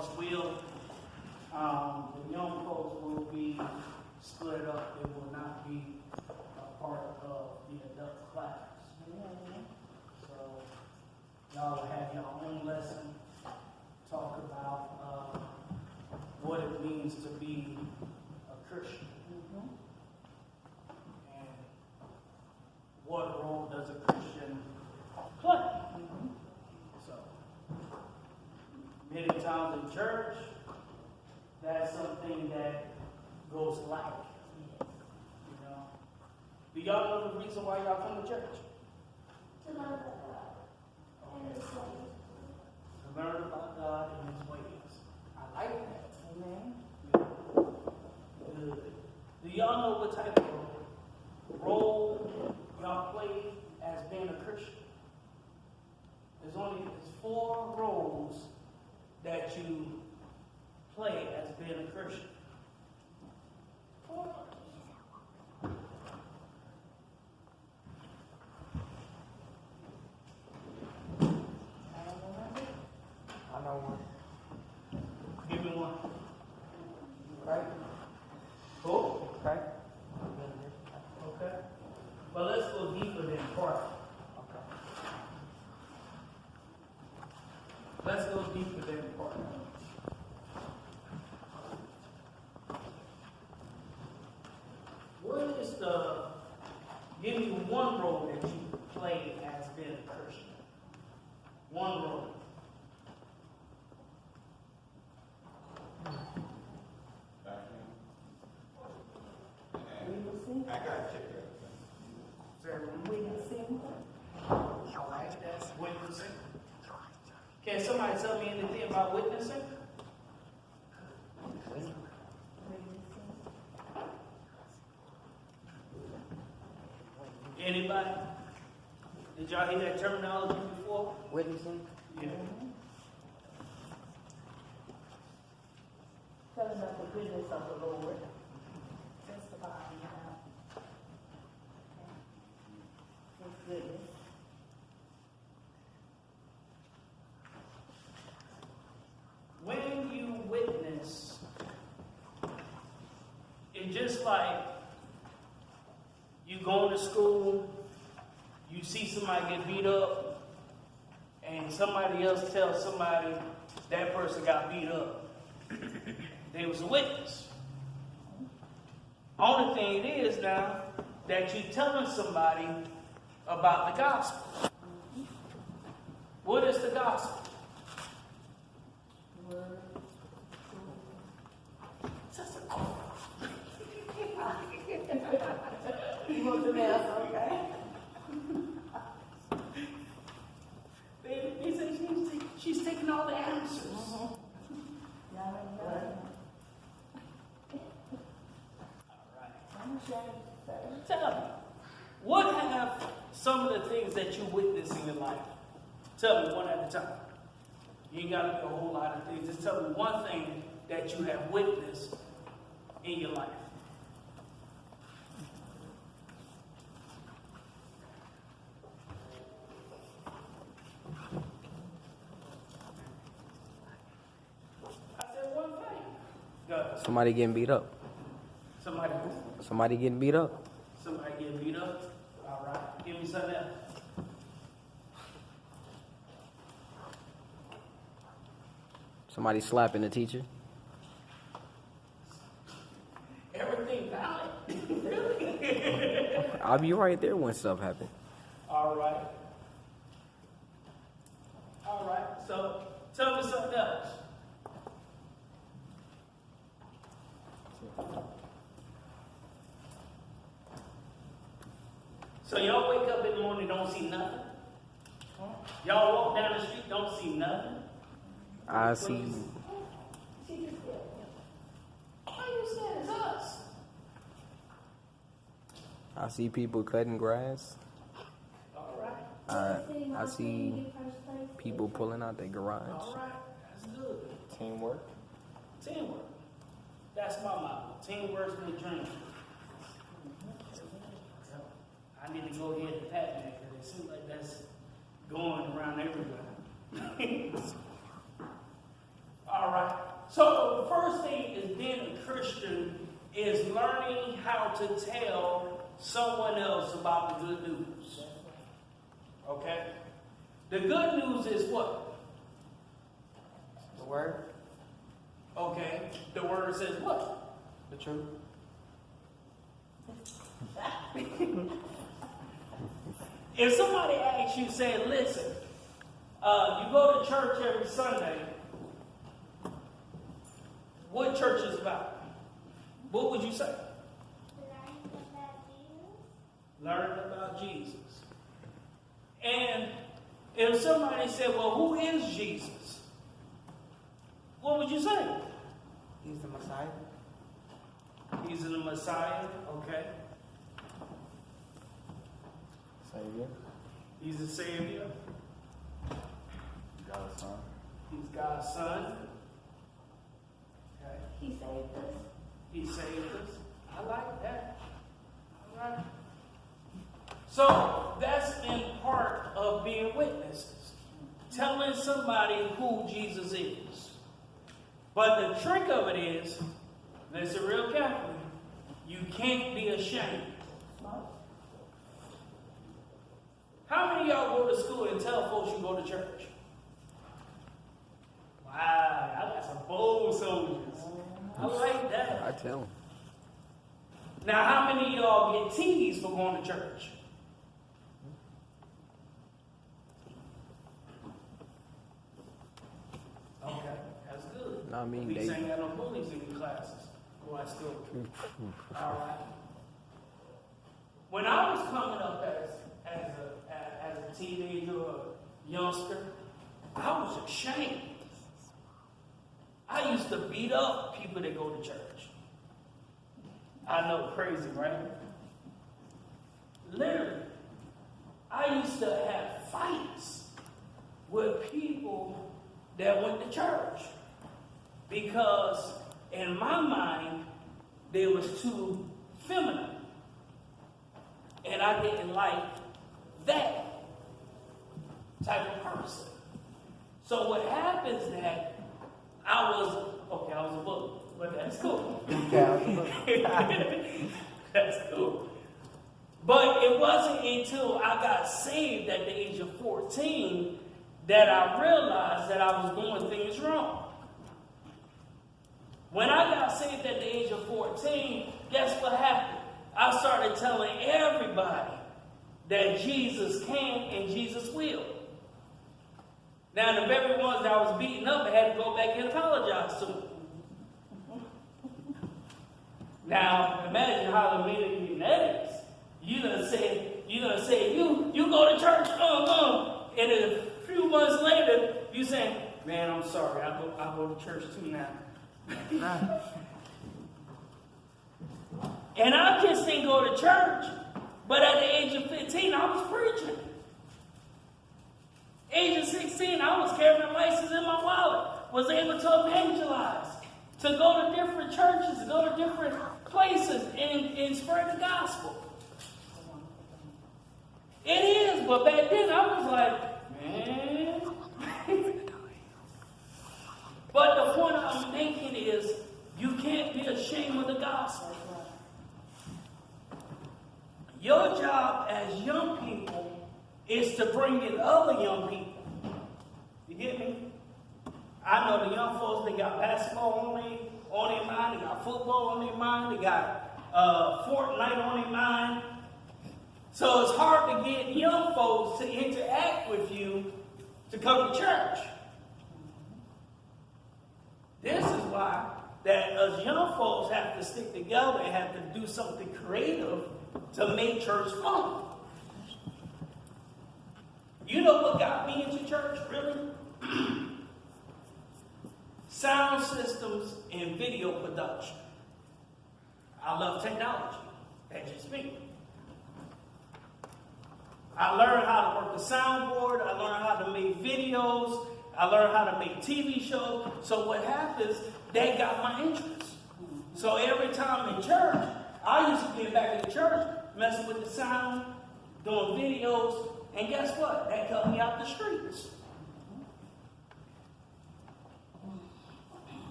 Lord's will, the young folks will be split up. They will not be a part of the adult class. So y'all will have your own lesson, talk about what it means to be a Christian. And what role does a Christian play? So, many times in church, that's something that goes like, you know. Do y'all know the reason why y'all come to church? To learn about God and His ways. To learn about God and His ways. I like that. Amen. Good. Do y'all know what type of role y'all play as being a Christian? There's 4 roles that you play as being a Christian. 4. I know one. Give me one. Right? Cool. Right? Okay. But let's go deeper than part. Okay. Let's go deeper than part. What is give me one role that you play as being a Christian? One role. Witnessing. I got to check that. Witnessing. That's witnessing. Can somebody tell me anything about witnessing? Anybody? Did y'all hear that terminology before? Witnessing. Yeah. Telling about the goodness of the Lord. Testifying about His goodness. When you witness, it's just like you going to school, you see somebody get beat up, and somebody else tells somebody that person got beat up. They was a witness. Only thing it is now that you're telling somebody about the gospel. What is the gospel? You want the mess, okay? They say she's taking all the answers. Tell me, what have some of the things that you witness in your life? Tell me one at a time. You ain't got to be a whole lot of things. Just tell me one thing that you have witnessed in your life. I said one thing. Go. Somebody getting beat up. Somebody Somebody getting beat up. Somebody getting beat up? All right. Give me something else. Somebody slapping the teacher. Everything valid. I'll be right there when stuff happens. All right. All right. So tell me something else. So y'all wake up in the morning, don't see nothing? Y'all walk down the street, don't see nothing? I see. Why you saying it's us? I see people cutting grass. All right. I see people pulling out their garage. All right. That's good. Teamwork. Teamwork. That's my motto. Teamwork's my dream. I need to go ahead and pat that because it seems like that's going around everywhere. All right. So the first thing is being a Christian is learning how to tell someone else about the good news. Okay? The good news is what? The word, Okay. The word says what? the truth. If somebody asks you, say, listen, you go to church every Sunday, what church is about? What would you say? Learn about Jesus. And if somebody said, well, who is Jesus? What would you say? He's the Messiah. He's the Messiah, okay. Savior. He's the Savior. God's son. He's God's Son. Okay. He saved us. He saved us. I like that. All right. So that's in part of being witnesses. Telling somebody who Jesus is. But the trick of it is, listen real carefully, you can't be ashamed. How many of y'all go to school and tell folks you go to church? Wow, I got some bold soldiers. I like that. I tell him. Now, how many of y'all get teased for going to church? Okay, that's good. I mean, At least they- ain't got no bullies in your classes. Well, that's good. All right. When I was coming up as a teenager or a youngster, I was ashamed. I used to beat up people that go to church. I know, crazy, right? Literally, I used to have fights with people that went to church because in my mind, they was too feminine. And I didn't like that type of person. So what happens that I was a bully, but that's cool. That's cool. But it wasn't until I got saved at the age of 14 that I realized that I was doing things wrong. When I got saved at the age of 14, guess what happened? I started telling everybody that Jesus can and Jesus will. Now, the very ones that I was beating up, I had to go back and apologize to them. Now, imagine how the meaning that is. You done said, you go to church, and a few months later, you saying, man, I'm sorry, I go to church too now. And I just didn't go to church, but at the age of 15, I was preaching. Age of 16, I was carrying a license in my wallet, was able to evangelize, to go to different churches, to go to different places and spread the gospel. It is, but back then I was like, man. But the point I'm making is you can't be ashamed of the gospel. Your job as young people is to bring in other young people. You get me? I know the young folks, they got basketball on their mind, they got football on their mind, they got Fortnite on their mind. So it's hard to get young folks to interact with you to come to church. This is why that us young folks have to stick together and have to do something creative to make church fun. You know what got me into church, really? Sound systems and video production. I love technology. That's just me. I learned how to work the soundboard. I learned how to make videos. I learned how to make TV shows. So what happens, they got my interest. So every time in church, I used to get back in the church, messing with the sound, doing videos, and guess what? That cut me out the streets.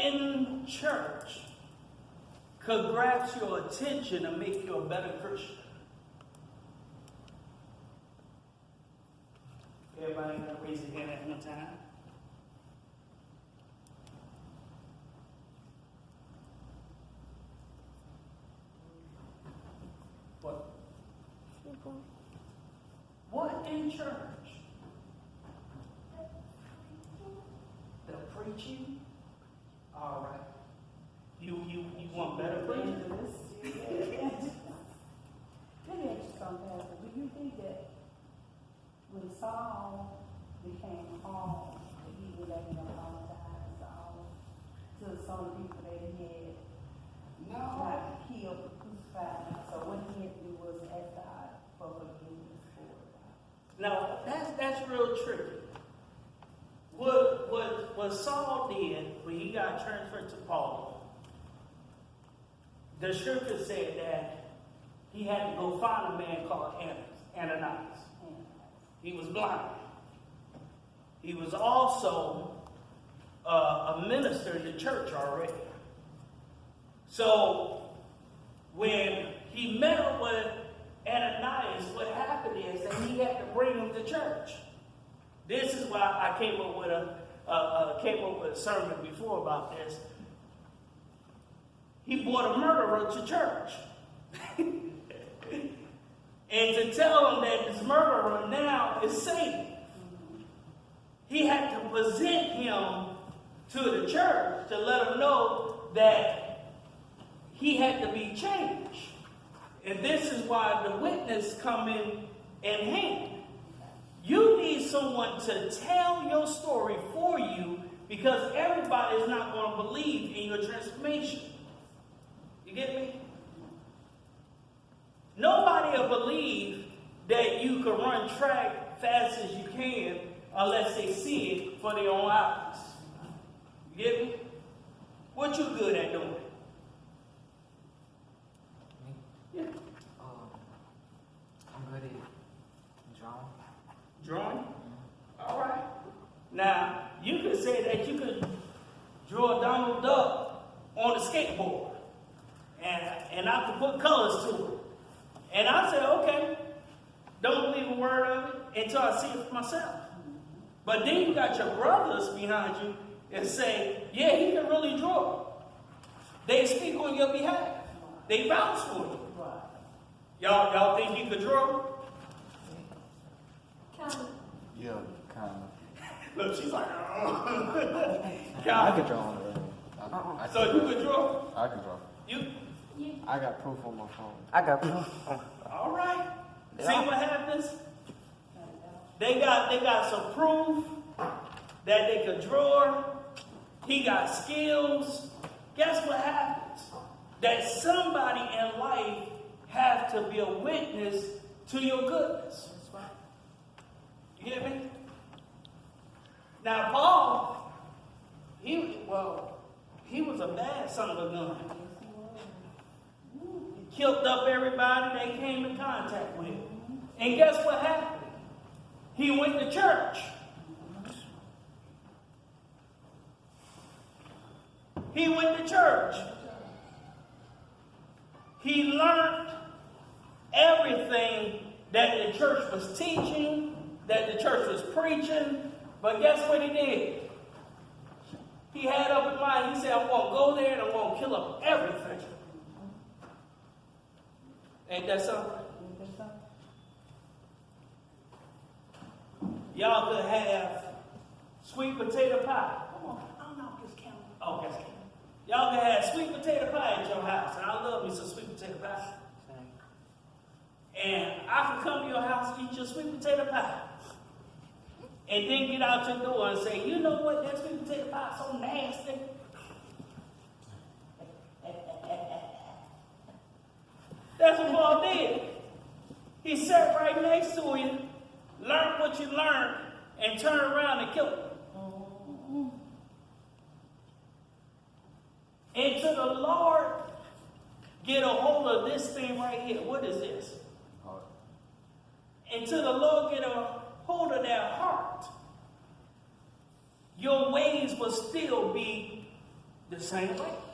in church could grasp your attention and make you a better Christian? Everybody got to raise their hand at one time. What? What in church? The preaching? All right. You want better preaching? Let me ask you something, Pastor. Do you think that when Saul became Paul, that he was able to apologize to some of the people that he had tried to kill, crucified? So what he had to do was ask God for forgiveness for it. Now, that's real tricky. What Saul did when he got transferred to Paul, the scripture said that he had to go find a man called Ananias. He was blind. He was also a minister in the church already. So when he met up with Ananias, what happened is that he had to bring him to church. This is why I came up with a sermon before about this. He brought a murderer to church. And to tell him that this murderer now is saved, he had to present him to the church to let him know that he had to be changed. And this is why the witness come in hand. You need someone to tell your story for you, because everybody is not going to believe in your transformation. You get me? Nobody will believe that you can run track fast as you can unless they see it for their own eyes. You get me? What you good at doing? Me? Yeah. I'm good at drawing. Drawing? All right. Now, you could say that you could draw Donald Duck on a skateboard. And I could put colors to it. And I said, okay, don't believe a word of it until I see it for myself. But then you got your brothers behind you and say, yeah, he can really draw. They speak on your behalf. They vouch for you. Y'all think you could draw? Yeah, kind of. Look, she's like, oh. I could draw on it. So you could draw? I can draw. You? I got proof on my phone. I got All right. See what happens? They got some proof that they could draw. He got skills. Guess what happens? That somebody in life have to be a witness to your goodness. You get me? Now Paul, he was a bad son of a gun. He killed up everybody they came in contact with. And guess what happened? He went to church. He went to church. He learned everything that the church was teaching, that the church was preaching. But guess what he did? He had up in mind, he said, I'm going to go there and I'm going to kill up everything. Ain't that something? Y'all could have sweet potato pie. Come on, I don't know if this counts. Oh, that's counting. Y'all could have sweet potato pie at your house, and I love me some sweet potato pie. And I could come to your house and eat your sweet potato pie. And then get out your door and say, you know what, that sweet potato pie is so nasty. That's what Paul did. He sat right next to you, learned what you learned, and turned around and killed him. And to the Lord get a hold of this thing right here. What is this? Heart. And to the Lord get a hold of that heart, your ways will still be the same way.